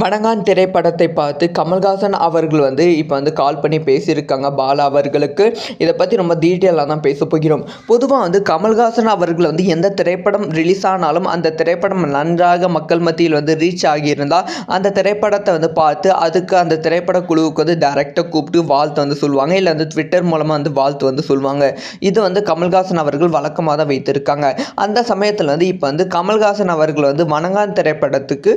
வணங்கான் திரைப்படத்தை பார்த்து கமல்ஹாசன் அவர்கள் இப்போ கால் பண்ணி பேசியிருக்காங்க பாலா அவர்களுக்கு. இதை பற்றி ரொம்ப டீட்டெயிலாக தான் பேச போகிறோம். பொதுவாக கமல்ஹாசன் அவர்கள் எந்த திரைப்படம் ரிலீஸ் ஆனாலும் அந்த திரைப்படம் நன்றாக மக்கள் மத்தியில் ரீச் ஆகியிருந்தால் அந்த திரைப்படத்தை பார்த்து அதுக்கு அந்த திரைப்பட குழுவுக்கு டைரெக்டாக கூப்பிட்டு வாழ்த்து சொல்லுவாங்க. இல்லை ட்விட்டர் மூலமாக வாழ்த்து சொல்லுவாங்க. இது கமல்ஹாசன் அவர்கள் வழக்கமாக தான் வைத்திருக்காங்க. அந்த சமயத்தில் இப்போ கமல்ஹாசன் அவர்கள் வணங்கான் திரைப்படத்துக்கு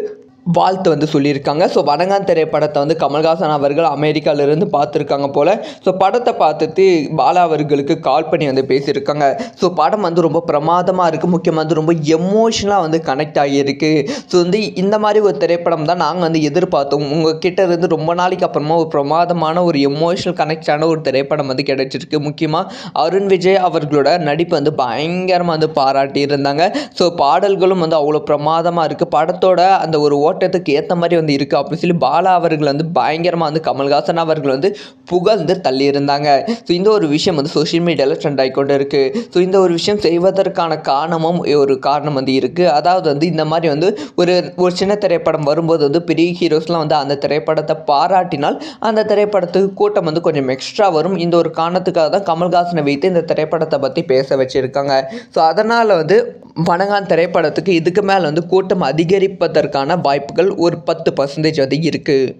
வாழ்த்து சொல்லியிருக்காங்க. ஸோ வணங்கான் திரைப்படத்தை கமல்ஹாசன் அவர்கள் அமெரிக்காவிலிருந்து பார்த்துருக்காங்க போல். ஸோ படத்தை பார்த்துட்டு பாலா அவர்களுக்கு கால் பண்ணி பேசியிருக்காங்க. ஸோ படம் ரொம்ப பிரமாதமாக இருக்குது. முக்கியமாக ரொம்ப எமோஷனலாக கனெக்ட் ஆகியிருக்கு. ஸோ இந்த மாதிரி ஒரு திரைப்படம் தான் நாங்கள் எதிர்பார்த்தோம். உங்கள் கிட்ட இருந்து ரொம்ப நாளைக்கு அப்புறமா ஒரு பிரமாதமான ஒரு எமோஷனல் கனெக்டான ஒரு திரைப்படம் கிடைச்சிருக்கு. முக்கியமாக அருண் விஜய் அவர்களோட நடிப்பு பயங்கரமாக பாராட்டி இருந்தாங்க. ஸோ பாடல்களும் அவ்வளோ பிரமாதமாக இருக்குது. படத்தோட அந்த ஒரு ஓட்டத்துக்கு ஏற்ற மாதிரி இருக்குது அப்படின்னு சொல்லி பாலா அவர்கள் பயங்கரமாக கமல்ஹாசன் அவர்கள் புகழ்ந்து தள்ளியிருந்தாங்க. ஸோ இந்த ஒரு விஷயம் சோஷியல் மீடியாவில் ட்ரெண்ட் ஆகிக்கொண்டு இருக்குது. ஸோ இந்த ஒரு விஷயம் செய்வதற்கான காரணமும் ஒரு காரணம் இருக்குது. அதாவது இந்த மாதிரி ஒரு சின்ன திரைப்படம் வரும்போது பெரிய ஹீரோஸ்லாம் அந்த திரைப்படத்தை பாராட்டினால் அந்த திரைப்படத்துக்கு கூட்டம் கொஞ்சம் எக்ஸ்ட்ரா வரும். இந்த ஒரு காரணத்துக்காக தான் கமல்ஹாசனை வைத்து இந்த திரைப்படத்தை பற்றி பேச வச்சுருக்காங்க. ஸோ அதனால் வணங்கான் திரைப்படத்துக்கு இதுக்கு மேலே கூட்டம் அதிகரிப்பதற்கான வாய்ப்புகள் ஒரு 10% இருக்குது.